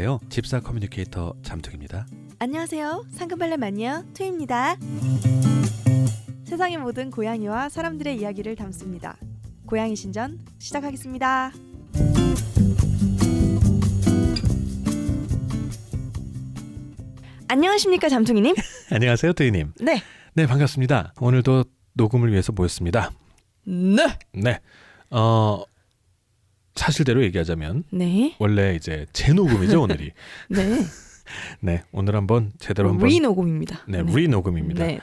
안녕하세요. 집사 커뮤니케이터 잠툭입니다. 안녕하세요. 상큼발레 마니아 투입니다. 세상의 모든 고양이와 사람들의 이야기를 담습니다. 고양이 신전 시작하겠습니다. 안녕하십니까 잠퉁이님? 안녕하세요, 투이님. 네. 네, 반갑습니다. 오늘도 녹음을 위해서 모였습니다. 네. 사실대로 얘기하자면 네. 원래 이제 재녹음이죠, 오늘이. 네. 네, 오늘 한번 제대로 한번 리녹음입니다. 네, 리녹음입니다. 네.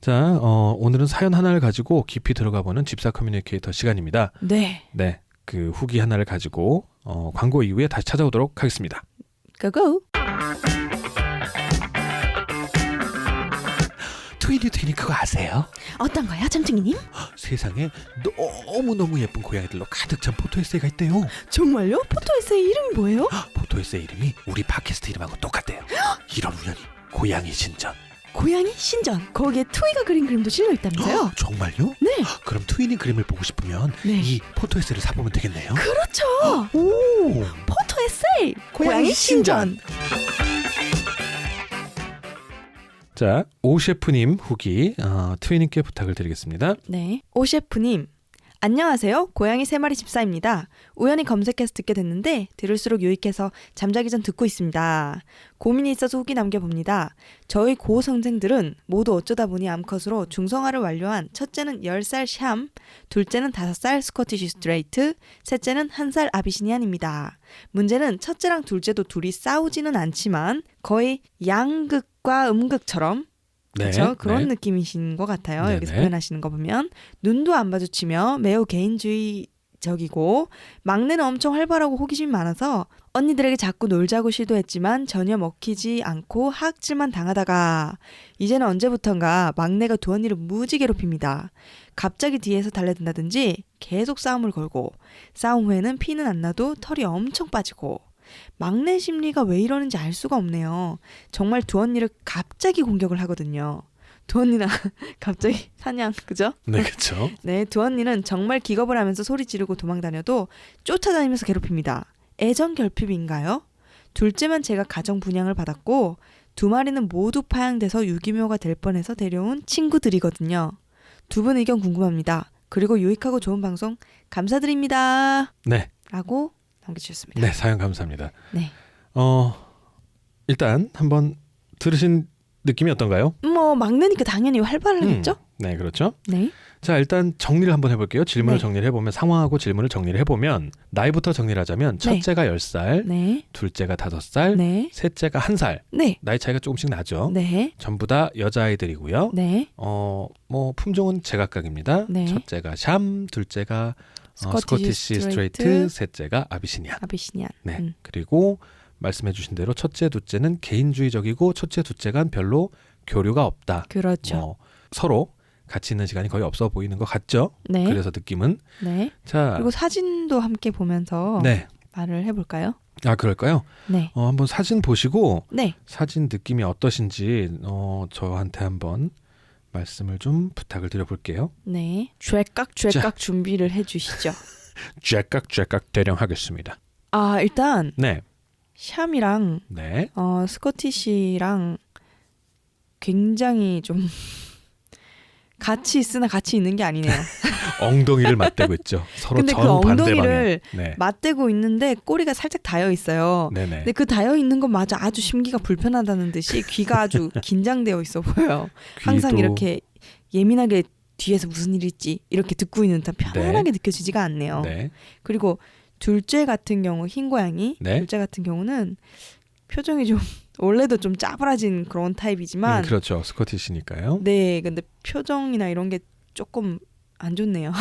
자, 오늘은 사연 하나를 가지고 깊이 들어가보는 집사 커뮤니케이터 시간입니다. 네. 네, 그 후기 하나를 가지고 광고 이후에 다시 찾아오도록 하겠습니다. 고고. 트윈이 그거 아세요? 어떤 거요, 잠퉁이님? 세상에 너무너무 예쁜 고양이들로 가득 찬 포토에세이가 있대요. 정말요? 포토에세이 이름이 뭐예요? 포토에세이 이름이 우리 팟캐스트 이름하고 똑같대요. 이런 우연히 고양이 신전. 고양이 신전. 거기에 투이가 그린 그림도 실려있다면서요? 정말요? 네. 그럼 트윈이 그림을 보고 싶으면 네. 이 포토에세이를 사보면 되겠네요. 그렇죠. 오, 포토에세이 고양이 신전. 자, 오 셰프님 후기 트윈님께 부탁을 드리겠습니다. 네. 오 셰프님 안녕하세요. 고양이 3마리 집사입니다. 우연히 검색해서 듣게 됐는데 들을수록 유익해서 잠자기 전 듣고 있습니다. 고민이 있어서 후기 남겨봅니다. 저희 고성생들은 모두 어쩌다 보니 암컷으로 중성화를 완료한 첫째는 10살 샴, 둘째는 5살 스코티시 스트레이트, 셋째는 1살 아비시니안입니다. 문제는 첫째랑 둘째도 둘이 싸우지는 않지만 거의 양극과 음극처럼 그렇죠? 그런 느낌이신 것 같아요. 네네. 여기서 표현하시는 거 보면 눈도 안 마주치며 매우 개인주의적이고 막내는 엄청 활발하고 호기심이 많아서 언니들에게 자꾸 놀자고 시도했지만 전혀 먹히지 않고 하악질만 당하다가 이제는 언제부턴가 막내가 두 언니를 무지 괴롭힙니다. 갑자기 뒤에서 달려든다든지 계속 싸움을 걸고 싸움 후에는 피는 안 나도 털이 엄청 빠지고 막내 심리가 왜 이러는지 알 수가 없네요. 정말 두 언니를 갑자기 공격을 하거든요. 두 언니나 갑자기 사냥, 그죠? 네, 그렇죠. 네, 두 언니는 정말 기겁을 하면서 소리 지르고 도망다녀도 쫓아다니면서 괴롭힙니다. 애정 결핍인가요? 둘째만 제가 가정 분양을 받았고 두 마리는 모두 파양돼서 유기묘가 될 뻔해서 데려온 친구들이거든요. 두 분 의견 궁금합니다. 그리고 유익하고 좋은 방송 감사드립니다. 네. 라고 남겨주셨습니다. 네, 사연 감사합니다. 네. 일단 한번 들으신 느낌이 어떤가요? 뭐 막내니까 당연히 활발하겠죠? 네, 그렇죠. 네. 자, 일단 정리를 한번 해볼게요. 질문을 네. 정리를 해보면 상황하고 질문을 정리를 해보면 나이부터 정리를 하자면 첫째가 10살, 네. 둘째가 5살, 네. 셋째가 1살. 네. 나이 차이가 조금씩 나죠. 네. 전부 다 여자아이들이고요. 네. 뭐 품종은 제각각입니다. 네. 첫째가 샴, 둘째가 스코티시 스트레이트, 셋째가 아비시니안. 아비시니안. 네. 그리고 말씀해 주신 대로 첫째, 둘째는 개인주의적이고 첫째, 둘째가 별로 교류가 없다. 그렇죠. 서로 같이 있는 시간이 거의 없어 보이는 것 같죠? 네. 그래서 느낌은. 네. 자, 그리고 사진도 함께 보면서 네. 말을 해볼까요? 아, 그럴까요? 네. 한번 사진 보시고 네. 사진 느낌이 어떠신지 저한테 한번 말씀을 좀 부탁을 드려볼게요. 네. 쥐깍 준비를 해주시죠. 쥐깍 대령하겠습니다. 아, 일단 네. 샴이랑 네. 스코티시랑 굉장히 좀 같이 있으나 같이 있는 게 아니네요. 엉덩이를 맞대고 있죠. 서로 근데 그 정반대 엉덩이를 방향. 네. 맞대고 있는데 꼬리가 살짝 닿여 있어요. 네네. 근데 그 닿여 있는 것마저 아주 심기가 불편하다는 듯이 귀가 아주 긴장되어 있어 보여요. 항상 귀도- 이렇게 예민하게 뒤에서 무슨 일이 있지 이렇게 듣고 있는 듯 편안하게 느껴지지가 않네요. 네. 그리고 둘째 같은 경우 흰 고양이 네. 둘째 같은 경우는 표정이 좀 원래도 좀 짜부라진 그런 타입이지만 그렇죠. 스코티시니까요. 네 근데 표정이나 이런 게 조금 안 좋네요.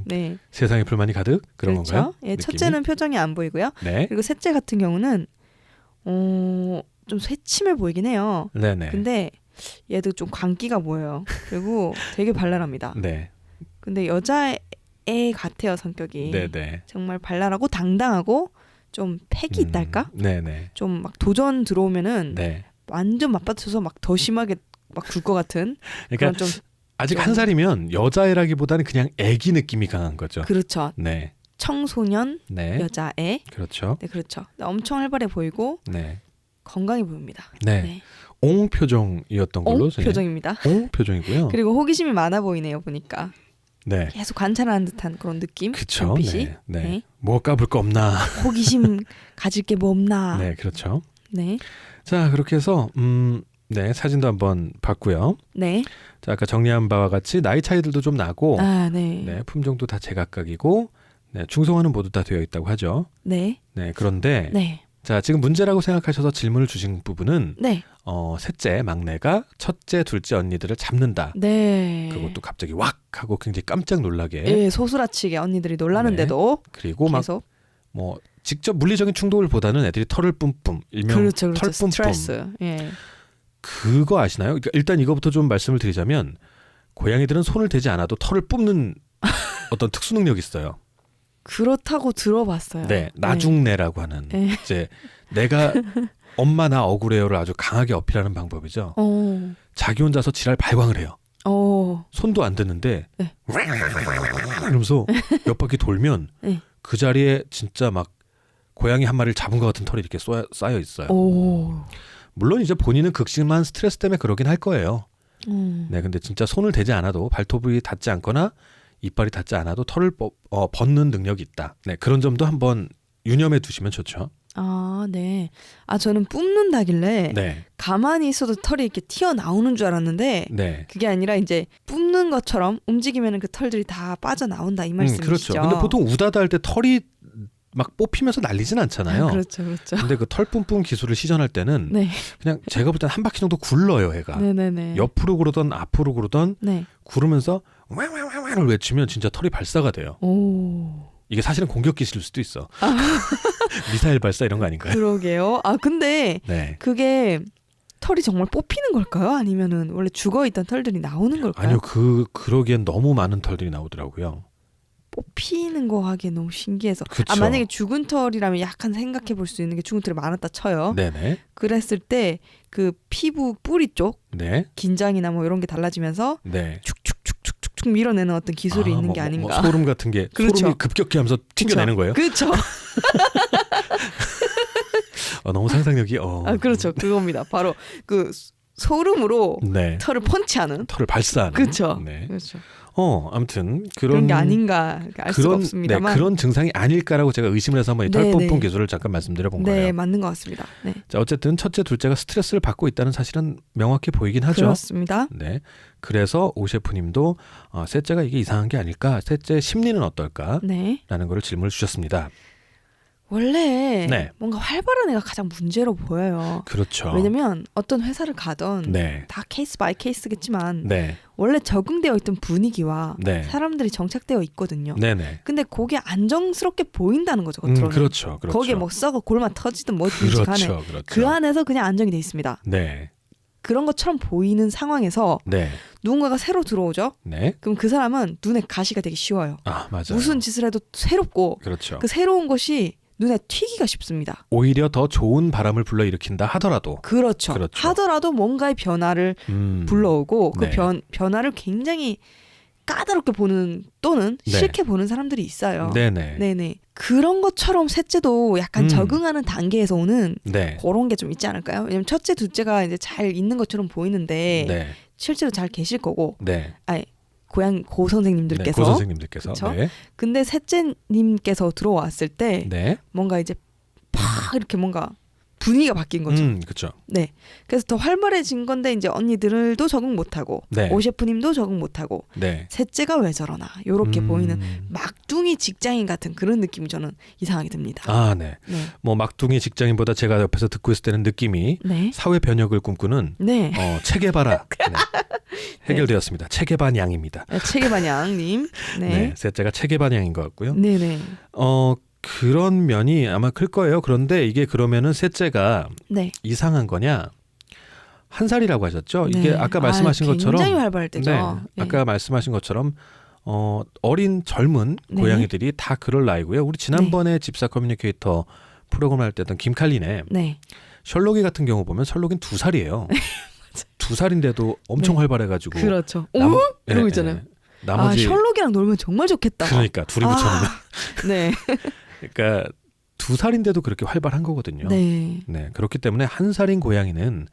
네 세상에 불만이 가득 그런 그렇죠. 건가요? 예, 느낌이? 첫째는 표정이 안 보이고요. 네. 그리고 셋째 같은 경우는 좀 새침해 보이긴 해요. 네네. 근데 얘도 좀 광기가 보여요. 그리고 되게 발랄합니다. 네. 근데 여자애 같아요, 성격이. 네네. 정말 발랄하고 당당하고 좀 팩이 있달까? 네네. 좀 막 도전 들어오면은 네. 완전 맞받쳐서 막 더 심하게 막 굴 것 같은 그러니까 그런 좀 아직 한 살이면 여자애라기보다는 그냥 애기 느낌이 강한 거죠. 그렇죠. 네. 청소년 네. 여자애. 그렇죠. 네, 그렇죠. 엄청 활발해 보이고 네. 건강해 보입니다. 네. 옹 표정이었던 걸로. 옹 표정입니다. 옹 표정이고요. 그리고 호기심이 많아 보이네요. 보니까 네. 계속 관찰하는 듯한 그런 느낌. 그쵸. 눈빛이. 네. 네. 뭐 까불 거 없나. 호기심 가질 게 뭐 없나. 네, 그렇죠. 네. 자, 그렇게 해서 네, 사진도 한번 봤고요. 네. 자, 아까 정리한 바와 같이 나이 차이들도 좀 나고, 아, 네. 네, 품종도 다 제각각이고, 네, 중성화는 모두 다 되어 있다고 하죠. 네. 네, 그런데 네. 자, 지금 문제라고 생각하셔서 질문을 주신 부분은 네. 셋째 막내가 첫째, 둘째 언니들을 잡는다. 네. 그것도 갑자기 왁 하고 굉장히 깜짝 놀라게. 예, 소스라치게 언니들이 놀라는데도 그리고 계속 막 뭐 직접 물리적인 충돌보다는 애들이 털을 뿜뿜, 일명 그렇죠. 털 뿜뿜. 스트레스. 예. 그거 아시나요? 그러니까 일단 이거부터 좀 말씀을 드리자면 고양이들은 손을 대지 않아도 털을 뿜는 어떤 특수 능력이 있어요. 그렇다고 들어봤어요. 네, 나중내라고 하는 네. 이제 내가 엄마 나 억울해요를 아주 강하게 어필하는 방법이죠. 자기 혼자서 지랄 발광을 해요. 손도 안 댔는데 네. 이러면서 몇 바퀴 돌면 네. 그 자리에 진짜 막 고양이 한 마리를 잡은 것 같은 털이 이렇게 쌓여 있어요. 물론 이제 본인은 극심한 스트레스 때문에 그러긴 할 거예요. 네, 근데 진짜 손을 대지 않아도 발톱이 닿지 않거나 이빨이 닿지 않아도 털을 벗는 능력이 있다. 네, 그런 점도 한번 유념해 두시면 좋죠. 아, 네. 아, 저는 뿜는다길래 네, 가만히 있어도 털이 이렇게 튀어나오는 줄 알았는데 네. 그게 아니라 이제 뿜는 것처럼 움직이면 그 털들이 다 빠져나온다 이 말씀이시죠? 그렇죠. 근데 보통 우다다 할 때 털이 막 뽑히면서 날리진 않잖아요. 그렇죠, 그렇죠. 근데 그 털 뿜뿜 기술을 시전할 때는 네, 그냥 제가 볼 때는 한 바퀴 정도 굴러요, 얘가. 네네네. 옆으로 구르던 앞으로 구르던 네. 구르면서 왕왕왕왕을 외치면 진짜 털이 발사가 돼요. 오. 이게 사실은 공격 기술일 수도 있어. 미사일 발사 이런 거 아닌가요? 그러게요. 아, 근데 네. 그게 털이 정말 뽑히는 걸까요? 아니면은 원래 죽어 있던 털들이 나오는 걸까요? 아니요, 그러기엔 너무 많은 털들이 나오더라고요. 뽑히는 거 하기엔 너무 신기해서. 그쵸. 아, 만약에 죽은 털이라면 약간 생각해 볼 수 있는 게 죽은 털이 많았다 쳐요. 네네. 그랬을 때 그 피부 뿌리 쪽 네. 긴장이나 뭐 이런 게 달라지면서 네. 축축축축축축 밀어내는 어떤 기술이 있는 게 아닌가. 소름 같은 게 그렇죠. 소름이 급격히 하면서 튕겨내는 거예요? 그렇죠. 너무 상상력이 아, 그렇죠. 그겁니다. 바로 그 소름으로 네. 털을 펀치하는. 털을 발사하는. 그렇죠. 네. 그렇죠. 아무튼 그런 게 아닌가 알 수가 없습니다만. 네, 그런 증상이 아닐까라고 제가 의심을 해서 한번 이 털 네, 뿜뿜 네. 기술을 잠깐 말씀드려 본 네, 거예요. 맞는 것 같습니다. 네. 자, 어쨌든 첫째, 둘째가 스트레스를 받고 있다는 사실은 명확히 보이긴 하죠. 그렇습니다. 네. 그래서 오 셰프님도 셋째가 이게 이상한 게 아닐까? 셋째 심리는 어떨까? 네. 라는 거를 질문을 주셨습니다. 원래 네. 뭔가 활발한 애가 가장 문제로 보여요. 그렇죠. 왜냐면 어떤 회사를 가던 네. 다 케이스 바이 케이스겠지만 네. 원래 적응되어 있던 분위기와 네. 사람들이 정착되어 있거든요. 네네. 근데 그게 안정스럽게 보인다는 거죠. 겉으로는. 그렇죠. 그렇죠. 거기에 뭐 썩어 골마 터지든 뭐든지 간에 그렇죠. 그렇죠. 그 안에서 그냥 안정이 돼 있습니다. 네. 그런 것처럼 보이는 상황에서 네. 누군가가 새로 들어오죠. 네. 그럼 그 사람은 눈에 가시가 되기 쉬워요. 아, 맞아요. 무슨 짓을 해도 새롭고 그렇죠. 그 새로운 것이 눈에 튀기가 쉽습니다. 오히려 더 좋은 바람을 불러일으킨다 하더라도. 그렇죠. 그렇죠. 하더라도 뭔가의 변화를 불러오고 그 네. 변화를 굉장히 까다롭게 보는 또는 네. 싫게 보는 사람들이 있어요. 네네. 네네. 그런 것처럼 셋째도 약간 적응하는 단계에서 오는 네. 그런 게 좀 있지 않을까요? 왜냐면 첫째, 둘째가 이제 잘 있는 것처럼 보이는데 네. 실제로 잘 계실 거고, 네. 고 선생님들께서. 고 선생님들께서. 그쵸? 네. 근데 셋째님께서 들어왔을 때 네. 뭔가 이제 팍 이렇게 뭔가 분위기가 바뀐 거죠. 그렇죠. 네. 그래서 더 활발해진 건데 이제 언니들도 적응 못하고 네. 오 셰프님도 적응 못하고 네. 셋째가 왜 저러나 요렇게 보이는 막둥이 직장인 같은 그런 느낌이 저는 이상하게 듭니다. 아, 네. 네. 뭐 막둥이 직장인보다 제가 옆에서 듣고 있을 때는 느낌이 네. 사회 변혁을 꿈꾸는 네. 체계바라. 네. 해결되었습니다. 체계반양입니다. 체계반양님. 네. 네. 셋째가 체계반양인 것 같고요. 네네. 그런 면이 아마 클 거예요. 그런데 이게 그러면은 셋째가 네. 이상한 거냐? 한 살이라고 하셨죠? 이게 네. 아까 말씀하신 것처럼 굉장히 활발할 때죠. 네. 아까 말씀하신 것처럼 어린 젊은 네. 고양이들이 다 그럴 나이고요. 우리 지난번에 집사 커뮤니케이터 프로그램 할 때 했던 김칼린의 네. 셜록이 같은 경우 보면 셜록은 2살이에요. 2살인데도 엄청 네. 활발해가지고 그렇죠. 나무- 오? 이러고 예, 있잖아요. 예. 나머지 셜록이랑 놀면 정말 좋겠다. 그러니까 둘이 붙여놓으면 네. 그러니까 2살인데도 그렇게 활발한 거거든요. 네. 네, 그렇기 때문에 1살인 고양이는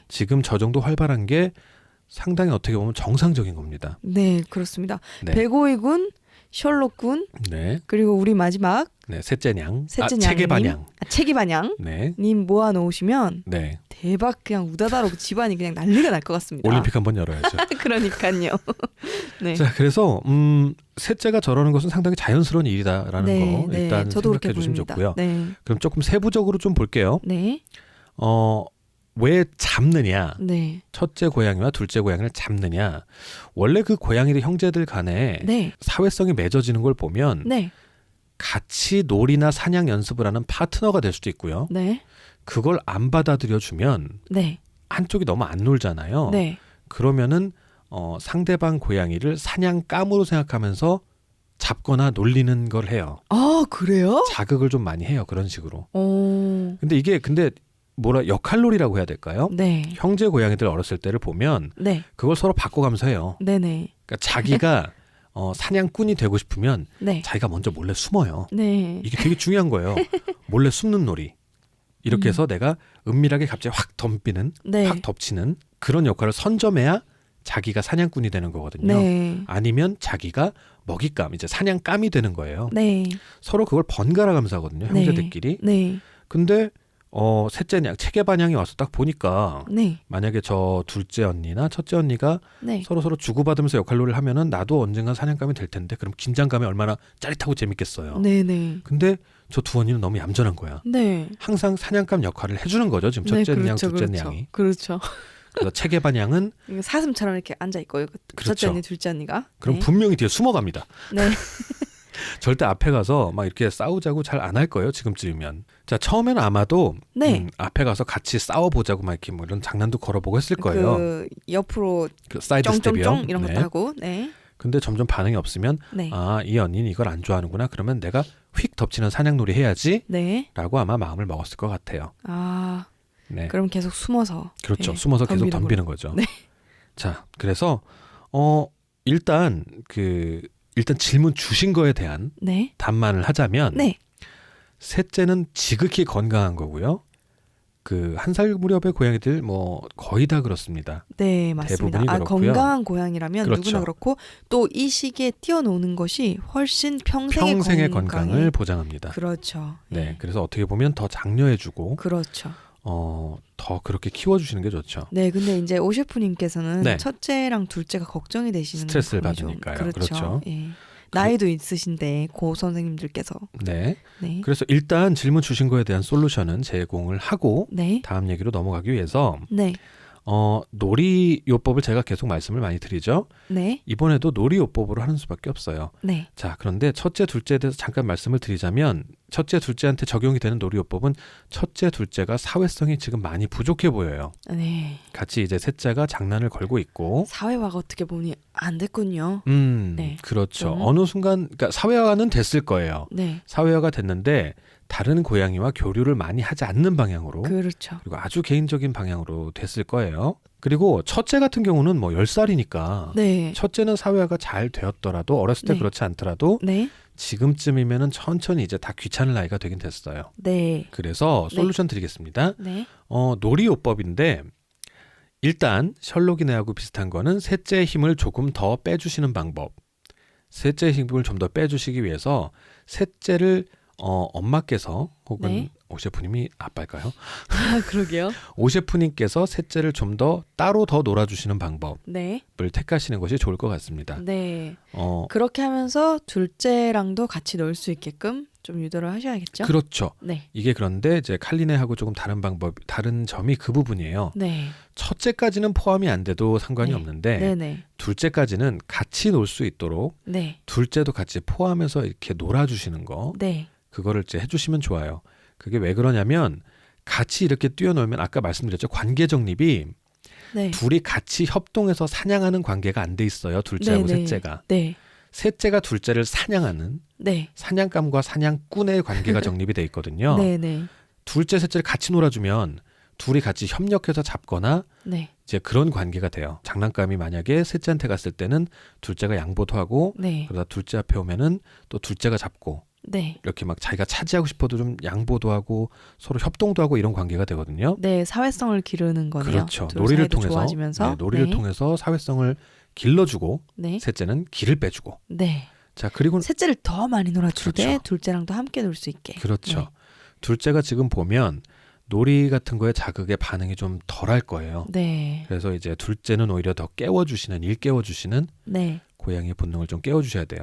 지금 저 정도 활발한 게 상당히 어떻게 보면 정상적인 겁니다. 네, 그렇습니다. 네. 백오이군, 셜록군, 네. 그리고 우리 마지막 네, 셋째냥. 셋째냥님. 체계반양. 체계반양. 네. 님 모아 놓으시면 네. 대박 그냥 우다다로 집안이 그냥 난리가 날 것 같습니다. 올림픽 한번 열어야죠. 그러니까요. 네. 자, 그래서 셋째가 저러는 것은 상당히 자연스러운 일이다라는 거 일단 저도 생각해 주시면 보입니다. 좋고요. 네. 그럼 조금 세부적으로 좀 볼게요. 네. 왜 잡느냐? 네. 첫째 고양이와 둘째 고양이를 잡느냐? 원래 그 고양이들 형제들 간에 네. 사회성이 맺어지는 걸 보면 네. 같이 놀이나 사냥 연습을 하는 파트너가 될 수도 있고요. 네. 그걸 안 받아들여 주면 네. 한쪽이 너무 안 놀잖아요. 네. 그러면은 상대방 고양이를 사냥감으로 생각하면서 잡거나 놀리는 걸 해요. 아, 그래요? 자극을 좀 많이 해요. 그런 식으로. 오. 근데 이게 뭐라 역할놀이라고 해야 될까요? 네. 형제 고양이들 어렸을 때를 보면 네. 그걸 서로 바꿔가면서 해요. 네네. 그러니까 자기가 사냥꾼이 되고 싶으면 네. 자기가 먼저 몰래 숨어요. 네. 이게 되게 중요한 거예요. 몰래 숨는 놀이. 이렇게 해서 내가 은밀하게 갑자기 확 덤비는, 네. 확 덮치는 그런 역할을 선점해야 자기가 사냥꾼이 되는 거거든요. 네. 아니면 자기가 먹잇감, 이제 사냥감이 되는 거예요. 네. 서로 그걸 번갈아 가면서 하거든요. 형제들끼리. 네. 근데 셋째냥, 체계반양이 와서 딱 보니까 네. 만약에 저 둘째 언니나 첫째 언니가 네. 서로 주고받으면서 역할놀이를 하면은 나도 언젠간 사냥감이 될 텐데 그럼 긴장감이 얼마나 짜릿하고 재밌겠어요. 네네. 근데 저 두 언니는 너무 얌전한 거야. 네. 항상 사냥감 역할을 해주는 거죠. 지금 첫째 냥, 둘째 냥이. 그렇죠. 그래서 체계반양은 이거 사슴처럼 이렇게 앉아 있고 첫째 언니, 둘째 언니가. 그럼 네. 분명히 뒤에 숨어갑니다. 네. 절대 앞에 가서 막 이렇게 싸우자고 잘 안 할 거예요. 지금쯤이면. 자, 처음에는 아마도 네. 앞에 가서 같이 싸워보자고 막 이렇게 뭐 이런 장난도 걸어보고 했을 거예요. 그 옆으로 그 사이드 쫑쫑쫑 스텝이요. 이런 것도 네. 하고. 네. 근데 점점 반응이 없으면 네. 이 언니는 이걸 안 좋아하는구나. 그러면 내가 휙 덮치는 사냥놀이 해야지. 네. 라고 아마 마음을 먹었을 것 같아요. 아. 네. 그럼 계속 숨어서. 그렇죠. 네. 숨어서 계속 덤비는 거죠. 네. 자, 그래서 일단 질문 주신 거에 대한 네. 답만을 하자면 네. 셋째는 지극히 건강한 거고요. 그 1살 무렵의 고양이들 뭐 거의 다 그렇습니다. 네, 맞습니다. 대부분이 그렇고요. 건강한 고양이라면 그렇죠. 누구나 그렇고 또 이 시기에 뛰어노는 것이 훨씬 평생의 건강을 보장합니다. 그렇죠. 네, 그래서 어떻게 보면 더 장려해주고 그렇죠. 더 그렇게 키워주시는 게 좋죠. 네, 근데 이제 오 셰프님께서는 네. 첫째랑 둘째가 걱정이 되시는 스트레스를 부분이 좀 받으니까요. 그렇죠. 그렇죠. 예. 나이도 있으신데 고 선생님들께서. 네. 네. 그래서 일단 질문 주신 거에 대한 솔루션은 제공을 하고 네. 다음 얘기로 넘어가기 위해서 네. 놀이요법을 제가 계속 말씀을 많이 드리죠. 네. 이번에도 놀이요법으로 하는 수밖에 없어요. 네. 자, 그런데 첫째, 둘째에 대해서 잠깐 말씀을 드리자면 첫째, 둘째한테 적용이 되는 놀이요법은 첫째, 둘째가 사회성이 지금 많이 부족해 보여요. 네. 같이 이제 셋째가 장난을 걸고 있고 사회화가 어떻게 보니 안 됐군요. 네. 그렇죠. 어느 순간 그러니까 사회화는 됐을 거예요. 네. 사회화가 됐는데 다른 고양이와 교류를 많이 하지 않는 방향으로 그렇죠. 그리고 아주 개인적인 방향으로 됐을 거예요. 그리고 첫째 같은 경우는 뭐 10살이니까 네. 첫째는 사회화가 잘 되었더라도 어렸을 때 네. 그렇지 않더라도 네. 지금쯤이면은 천천히 이제 다 귀찮을 나이가 되긴 됐어요. 네. 그래서 솔루션 드리겠습니다. 네. 놀이요법인데 일단 셜록이네하고 비슷한 거는 셋째의 힘을 조금 더 빼주시는 방법. 셋째의 힘을 좀 더 빼주시기 위해서 셋째를 엄마께서 혹은 네. 오 셰프님이 아빠일까요? 아, 그러게요. 오 셰프님께서 셋째를 좀 더 따로 더 놀아주시는 방법을 네. 택하시는 것이 좋을 것 같습니다. 네. 그렇게 하면서 둘째랑도 같이 놀 수 있게끔 좀 유도를 하셔야겠죠? 그렇죠. 네. 이게 그런데 이제 칼리네하고 조금 다른 점이 그 부분이에요. 네. 첫째까지는 포함이 안 돼도 상관이 네. 없는데 네네. 둘째까지는 같이 놀 수 있도록 네. 둘째도 같이 포함해서 이렇게 놀아주시는 거 네. 그거를 이제 해주시면 좋아요. 그게 왜 그러냐면 같이 이렇게 뛰어놀면 아까 말씀드렸죠. 관계 정립이 네. 둘이 같이 협동해서 사냥하는 관계가 안 돼 있어요. 둘째하고 네네. 셋째가. 네. 셋째가 둘째를 사냥하는 네. 사냥감과 사냥꾼의 관계가 정립이 돼 있거든요. 네네. 둘째, 셋째를 같이 놀아주면 둘이 같이 협력해서 잡거나 네. 이제 그런 관계가 돼요. 장난감이 만약에 셋째한테 갔을 때는 둘째가 양보도 하고 네. 그러다 둘째 앞에 오면은 또 둘째가 잡고 네. 이렇게 막 자기가 차지하고 싶어도 좀 양보도 하고 서로 협동도 하고 이런 관계가 되거든요. 네, 사회성을 기르는 거네요. 그렇죠. 둘 놀이를 사이도 통해서 좋아지면서. 놀이를 네. 통해서 사회성을 길러주고 네. 셋째는 기를 빼주고. 네. 자 그리고 셋째를 더 많이 놀아주되 그렇죠. 둘째랑도 함께 놀 수 있게. 그렇죠. 네. 둘째가 지금 보면 놀이 같은 거에 자극의 반응이 좀 덜할 거예요. 네. 그래서 이제 둘째는 오히려 더 깨워주시는 일깨워주시는 네. 고양이의 본능을 좀 깨워주셔야 돼요.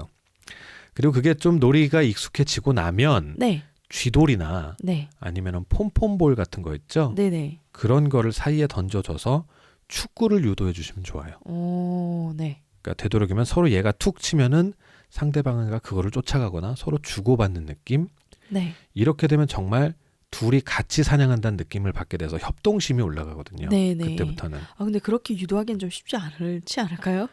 그리고 그게 좀 놀이가 익숙해지고 나면 네. 쥐돌이나 네. 아니면은 폼폼볼 같은 거 있죠. 네. 네. 그런 거를 사이에 던져줘서 축구를 유도해 주시면 좋아요. 오, 네. 그러니까 되도록이면 서로 얘가 툭 치면은 상대방가 그거를 쫓아가거나 서로 주고받는 느낌. 네. 이렇게 되면 정말 둘이 같이 사냥한다는 느낌을 받게 돼서 협동심이 올라가거든요. 네, 네. 그때부터는. 아, 근데 그렇게 유도하기엔 좀 쉽지 않지 않을까요?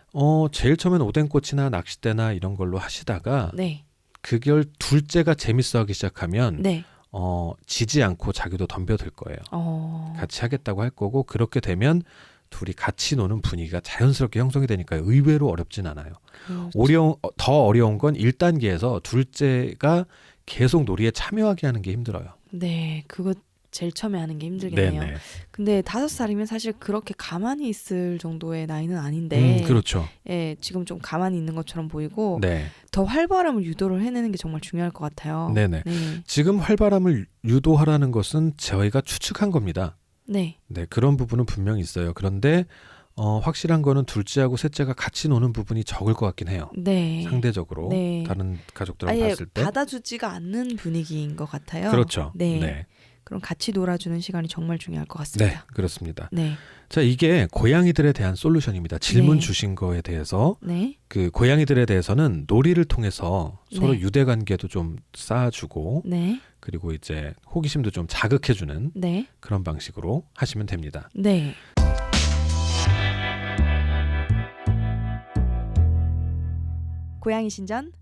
제일 처음엔 오뎅꽃이나 낚싯대나 이런 걸로 하시다가 네. 그걸 둘째가 재밌어하기 시작하면 네. 지지 않고 자기도 덤벼들 거예요. 같이 하겠다고 할 거고 그렇게 되면 둘이 같이 노는 분위기가 자연스럽게 형성이 되니까 의외로 어렵진 않아요. 더 어려운 건 1단계에서 둘째가 계속 놀이에 참여하게 하는 게 힘들어요. 네, 그거 제일 처음에 하는 게 힘들겠네요. 네네. 근데 5살이면 사실 그렇게 가만히 있을 정도의 나이는 아닌데, 그렇죠. 예, 지금 좀 가만히 있는 것처럼 보이고 네. 더 활발함을 유도를 해내는 게 정말 중요할 것 같아요. 네네. 네, 지금 활발함을 유도하라는 것은 저희가 추측한 겁니다. 네, 네, 그런 부분은 분명히 있어요. 그런데 확실한 거는 둘째하고 셋째가 같이 노는 부분이 적을 것 같긴 해요. 네. 상대적으로 네. 다른 가족들하고 아예 봤을 때. 받아주지가 않는 분위기인 것 같아요. 그렇죠. 네. 네. 그럼 같이 놀아주는 시간이 정말 중요할 것 네, 같습니다. 그렇습니다. 네, 자, 이게 고양이들에 대한 솔루션입니다. 질문 네. 주신 거에 대해서 네, 그 고양이들에 대해서는 놀이를 통해서 서로 네. 유대 관계도 좀 쌓아주고 네, 그리고 이제 호기심도 좀 자극해주는 네, 그런 방식으로 하시면 됩니다. 네. 고양이 신전?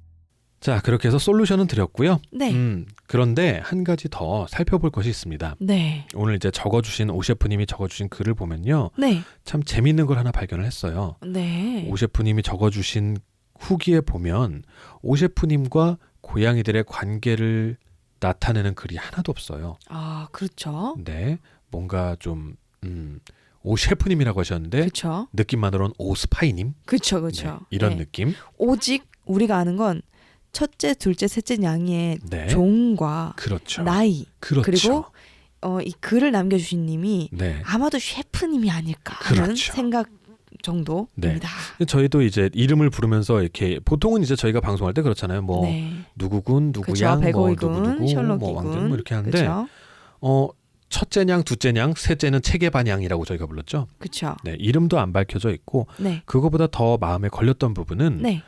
자, 그렇게 해서 솔루션은 드렸고요. 네, 그런데 한 가지 더 살펴볼 것이 있습니다. 네, 오늘 이제 적어주신 오 셰프님이 적어주신 글을 보면요. 네, 참 재미있는 걸 하나 발견을 했어요. 네. 오 셰프님이 적어주신 후기에 보면 오 셰프님과 고양이들의 관계를 나타내는 글이 하나도 없어요. 아, 그렇죠. 네, 뭔가 좀 오 셰프님이라고 하셨는데 그렇죠. 느낌만으로는 오 스파이님 그렇죠, 그렇죠. 네, 이런 네. 느낌. 오직 우리가 아는 건 첫째, 둘째, 셋째 냥의 네, 종과 그렇죠. 나이 그렇죠. 그리고 이 글을 남겨주신 님이 네, 아마도 셰프님이 아닐까 하는 그렇죠. 생각 정도입니다. 저희도 이제 이름을 부르면서 이렇게 보통은 이제 저희가 방송할 때 그렇잖아요. 뭐 네. 누구군, 그쵸, 누구양, 뭐 백오이군, 누구, 셜록이군, 뭐 왕정 뭐 이렇게 하는데 그렇죠. 첫째 냥, 둘째 냥, 셋째는 체계반양이라고 저희가 불렀죠. 그렇죠. 네, 이름도 안 밝혀져 있고 네. 그거보다 더 마음에 걸렸던 부분은 네.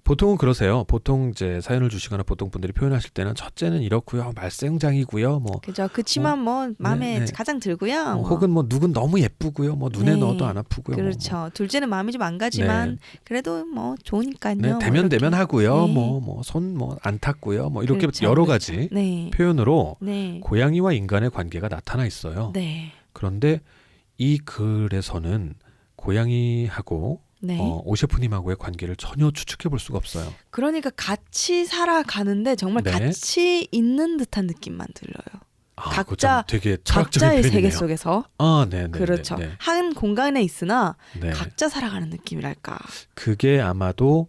보통은 그러세요. 보통 이제 사연을 주시거나 보통 분들이 표현하실 때는 첫째는 이렇고요, 말썽장이고요, 뭐 그죠. 그치만 뭐 마음에 네. 가장 들고요. 뭐. 혹은 뭐 누군 너무 예쁘고요, 뭐 눈에 네. 넣어도 안 아프고요. 그렇죠. 둘째는 마음이 좀 안 가지만 네. 그래도 뭐 좋으니까요. 네, 뭐 대면 이렇게. 대면 하고요, 네. 뭐 손 뭐 안 탔고요, 뭐 이렇게 그렇죠. 여러 가지 네. 표현으로 네. 고양이와 인간의 관계가 나타나 있어요. 네. 그런데 이 글에서는 고양이하고 네. 오 셰프님하고의 관계를 전혀 추측해 볼 수가 없어요. 그러니까 같이 살아가는데 정말 네. 같이 있는 듯한 느낌만 들려요. 그거 각자- 참 되게 철학적인 각자의 세계 표현이네요. 속에서 네, 그렇죠. 네. 한 공간에 있으나 네. 각자 살아가는 느낌이랄까. 그게 아마도